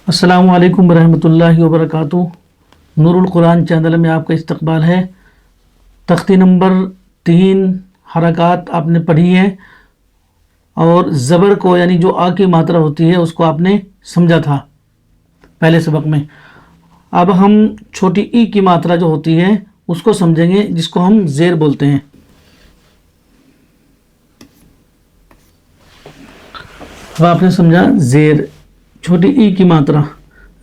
अस्सलामु अलैकुम रहमतुल्लाहि व बरकातुहू। नूरुल कुरान चैनल में आपका इस्तकबाल है। तख्ती नंबर 3 हरकत आपने पढ़ी है और ज़बर को यानी जो आ की मात्रा होती है उसको आपने समझा था पहले सबक में। अब हम छोटी ई की मात्रा जो होती है उसको समझेंगे, जिसको हम ज़ेर बोलते हैं। अब आपने समझा ज़ेर, छोटी ई की मात्रा।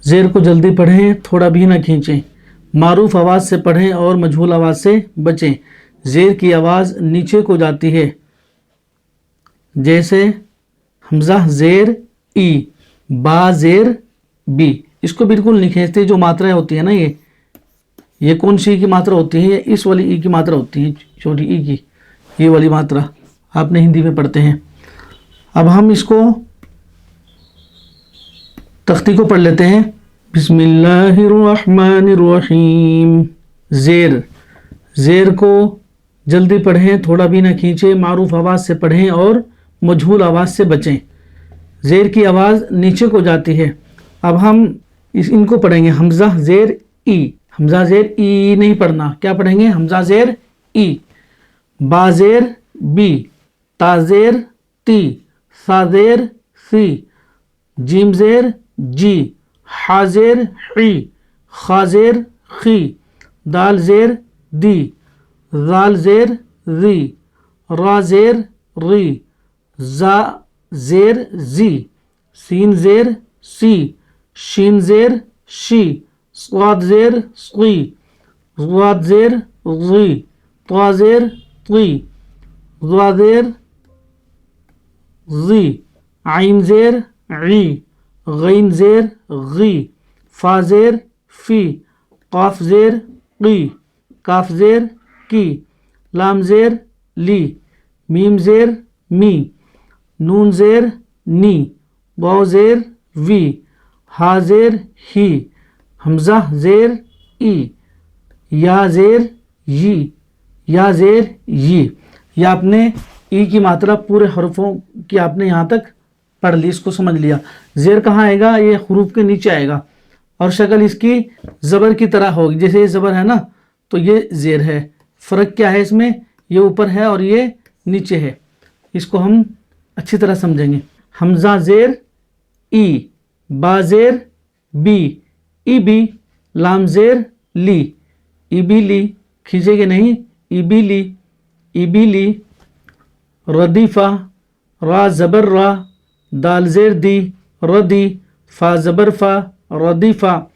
ज़ेर को जल्दी पढ़ें, थोड़ा भी ना खींचें। मारूफ आवाज़ से पढ़ें और मजहूल आवाज़ से बचें। ज़ेर की आवाज़ नीचे को जाती है, जैसे हमज़ा ज़ेर ई, बा ज़ेर बी। इसको बिल्कुल नहीं खींचते। जो मात्राएं होती है ना, ये कौन सी की मात्रा होती है? इस वाली ई की मात्रा होती है, छोटी ई की, ये वाली मात्रा आपने हिंदी में पढ़ते हैं। अब हम इसको तख्ती को पढ़ लेते हैं। बिस्मिल्लाहिर्रहमानिर्रहीम। ज़ेर, ज़ेर को जल्दी पढ़ें, थोड़ा भी ना खींचें। मारूफ आवाज़ से पढ़ें और मजहूल आवाज़ से बचें। ज़ेर की आवाज़ नीचे को जाती है। अब हम इनको पढ़ेंगे। हमज़ा ज़ेर ई, हमज़ा ज़ेर ई नहीं पढ़ना। क्या पढ़ेंगे? हमज़ा ज़ेर ई, बा ज़ेर बी, ता ज़ेर ती, सा ज़ेर सी, जीम ज़ेर जी, हा ज़ेर ही, खा ज़ेर खी, दाल ज़ेर दी, ज़ाल ज़ेर ज़ी, रा ज़ेर री, ज़ा ज़ेर ज़ी, सीन ज़ेर सी, शीन ज़ेर शी, स्वाद ज़ेर स्वी, ज़वाद ज़ेर ज़ी, त्वा ज़ेर त्वी, ज़वा ज़ेर ज़ी, आइन ज़ेर ई, गैन ज़ेर गी, फा ज़ेर फी, काफ ज़ेर की, काफ ज़ेर की, लाम ज़ेर ली, मीम ज़ेर मी, नून ज़ेर नी, वाव ज़ेर वी, हा ज़ेर ही, हमज़ा ज़ेर ई, या ज़ेर यी, या ज़ेर यी। या आपने ई की मात्रा पूरे हरफों की आपने यहाँ तक पढ़ ली, इसको समझ लिया। ज़ेर कहाँ आएगा? ये हुरूफ के नीचे आएगा और शक्ल इसकी ज़बर की तरह होगी। जैसे ये ज़बर है ना, तो ये ज़ेर है। फ़र्क क्या है इसमें? ये ऊपर है और ये नीचे है। इसको हम अच्छी तरह समझेंगे। हमज़ा ज़ेर ई, बा ज़ेर बी, ई बी, लाम ज़ेर ली, ई बी ली, खींचेंगे नहीं, ई बी ली, ई बी ली, रदीफ़ा, रा ज़बर रा, दाल ज़ेर दी, रदी, फ़ा ज़बर फ़ा, रदीफ़ा।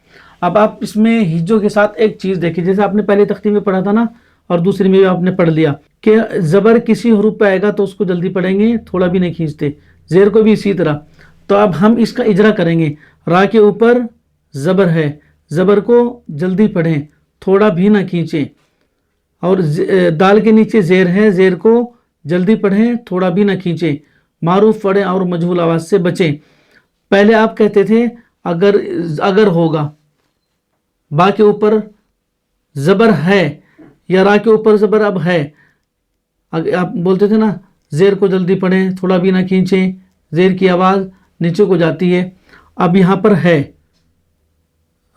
अब आप इसमें हिज्जों के साथ एक चीज़ देखिए। जैसे आपने पहले तख्ती में पढ़ा था ना, और दूसरी में आपने पढ़ लिया कि ज़बर किसी हरूफ पे आएगा तो उसको जल्दी पढ़ेंगे, थोड़ा भी नहीं खींचते। ज़ेर को भी इसी तरह। तो अब हम इसका इजरा करेंगे। रा के ऊपर ज़बर है, ज़बर को जल्दी पढ़ें, थोड़ा भी ना खींचें। और दाल के नीचे ज़ेर है, ज़ेर को जल्दी पढ़ें, थोड़ा भी ना खींचें। मारूफ पढ़ें और मजहूल आवाज़ से बचें। पहले आप कहते थे अगर होगा, बा के ऊपर ज़बर है या रा के ऊपर ज़बर अब है। आप बोलते थे ना, ज़ेर को जल्दी पढ़ें, थोड़ा भी ना खींचें, ज़ेर की आवाज़ नीचे को जाती है। अब यहाँ पर है,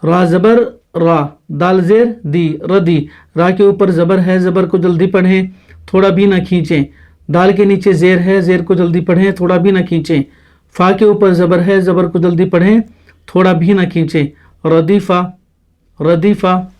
रा ज़बर रा, दाल ज़ेर दी, रदी। रा के ऊपर ज़बर है, ज़बर को जल्दी पढ़ें, थोड़ा भी ना खींचें। दाल के नीचे ज़ेर है, ज़ेर को जल्दी पढ़ें, थोड़ा भी ना खींचें। फ़ा के ऊपर ज़बर है, ज़बर को जल्दी पढ़ें, थोड़ा भी ना खींचें। रदीफ़ा, रदीफ़ा,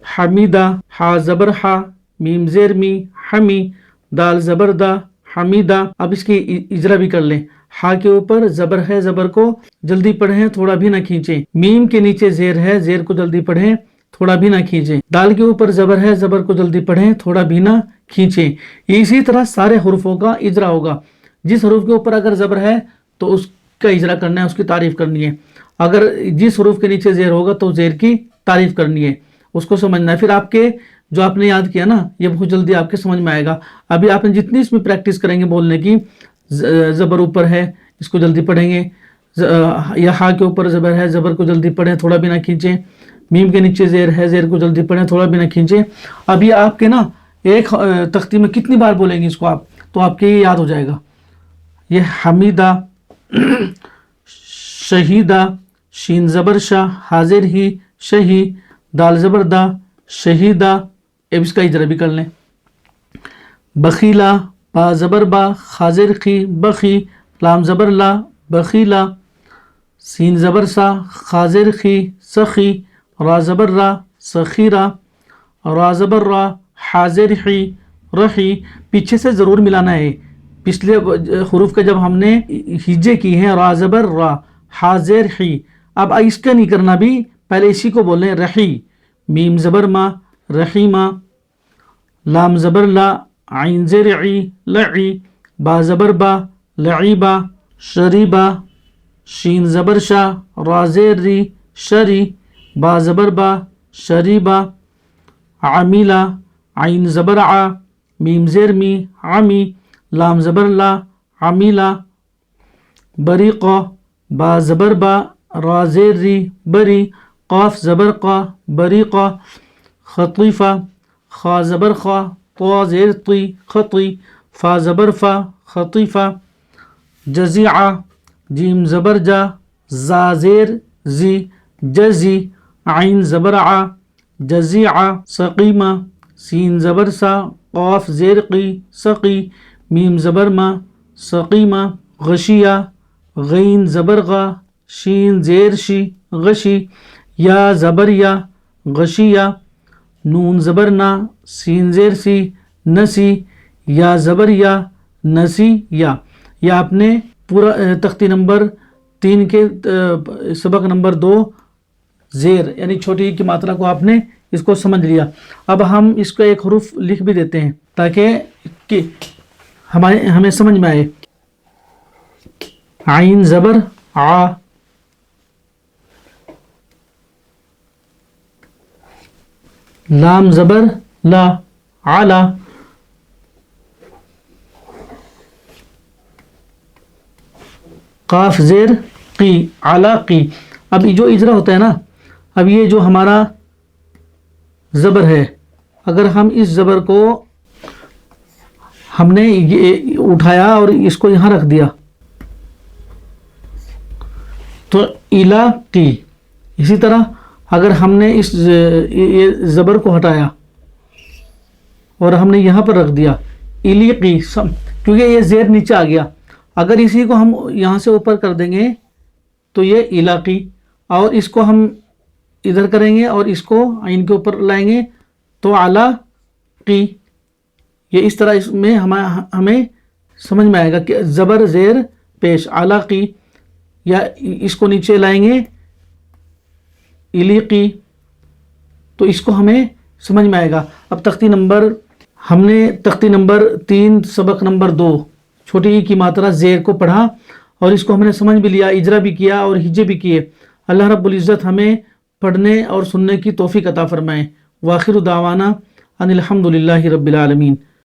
हमीदा, हा ज़बर हा, मीम ज़ेर मी, हमी, दाल ज़बर दा, हमीदा। अब इसकी इजरा भी कर लें। हा के ऊपर ज़बर है, ज़बर को जल्दी पढ़ें, थोड़ा भी ना खींचें। मीम के नीचे ज़ेर है, ज़ेर को जल्दी पढ़ें, थोड़ा भी ना खींचें। दाल के ऊपर ज़बर है, ज़बर को जल्दी पढ़ें, थोड़ा भी ना खींचें। इसी तरह सारे हुरूफों का इजरा होगा। जिस हरूफ के ऊपर अगर ज़बर है तो उसका इजरा करना है, उसकी तारीफ़ करनी है। अगर जिस हरूफ के नीचे ज़ेर होगा तो ज़ेर की तारीफ़ करनी है, उसको समझना है। फिर आपके जो आपने याद किया ना, ये बहुत जल्दी आपके समझ में आएगा। अभी आपने जितनी इसमें प्रैक्टिस करेंगे बोलने की, ज़बर ऊपर है, इसको जल्दी पढ़ेंगे। या हा के ऊपर ज़बर है, ज़बर को जल्दी पढ़ें, थोड़ा भी ना खींचें। मीम के नीचे ज़ेर है, ज़ेर को जल्दी पढ़ें, थोड़ा भी ना खींचें। अब ये आपके ना एक तख्ती में कितनी बार बोलेंगे इसको आप, तो आपके ये याद हो जाएगा। ये हमीदा, शहीदा, شین زبر شا حاضر ہی شہی دال زبر دا شہیدہ. اب اس کا اجرا بھی کر لیں. بخیلا با زبر با خاضر خی بخی لام زبر لا بخیلا. سین زبر سا خاضر خی سخی را زبر را سخیرہ را زبر را حاضر حی رحی. پیچھے سے ضرور ملانا ہے. پچھلے حروف کا جب ہم نے ہجے کی ہیں را زبر را حاضر حی، اب اس کا نہیں کرنا بھی، پہلے اسی کو بولیں رحی. میم زبر ما رحیمہ. لام زبر لا عین زیر عی لعی. با زبر با لعیبہ شریبہ. شین زبر شا را زیر ری شری. با زبر با شریبہ. عمیلہ عین زبر ع میم زیر می عمی. لام زبر لا عمیلہ. بریقہ با زبر با را زیر ری بری. قاف زبر قا بریقہ. خطیفہ خا زبر خا طا زیر طی خطی. فا زبر فا خطیفہ. جزیعہ جیم زبر جا زا زیر زی جزی. عین زبر ع جزیعہ. سقیمہ سین زبر سا قاف زیر قی سقی. میم زبر ما سقیمہ. غشیہ غین زبر غا شین زیر شی غشی. یا زبر یا غشیہ. نون زبر نا سین زیر سی نسی. یا زبر یا نسی یا. یا آپ نے پورا تختی نمبر 3 کے سبق نمبر 2 زیر یعنی چھوٹی کی ماترا کو آپ نے اس کو سمجھ لیا. اب ہم اس کو ایک حروف لکھ بھی دیتے ہیں تاکہ کہ ہمیں سمجھ میں آئے. عین زبر ع لام زبر لا علا. قاف زیر قی علا قی. اب جو اجرا ہوتا ہے نا، اب یہ جو ہمارا زبر ہے، اگر ہم اس زبر کو ہم نے یہ اٹھایا اور اس کو یہاں رکھ دیا تو الا قی. اسی طرح اگر ہم نے اس زبر کو ہٹایا اور ہم نے یہاں پر رکھ دیا الی قی، کیونکہ یہ زیر نیچے آ گیا. اگر اسی کو ہم یہاں سے اوپر کر دیں گے تو یہ علاقی، اور اس کو ہم ادھر کریں گے اور اس کو عین کے اوپر لائیں گے تو علاقی. یہ اس طرح اس میں ہمیں سمجھ میں آئے گا کہ زبر زیر پیش علاقی، یا اس کو نیچے لائیں گے علیقی، تو اس کو ہمیں سمجھ میں آئے گا. اب ہم نے تختی نمبر 3 سبق نمبر 2 چھوٹی ای کی ماترا زیر کو پڑھا اور اس کو ہم نے سمجھ بھی لیا، اجرا بھی کیا اور ہجے بھی کیے. اللہ رب العزت ہمیں پڑھنے اور سننے کی توفیق عطا فرمائے. وآخر دعوانا ان الحمد للہ رب العالمین.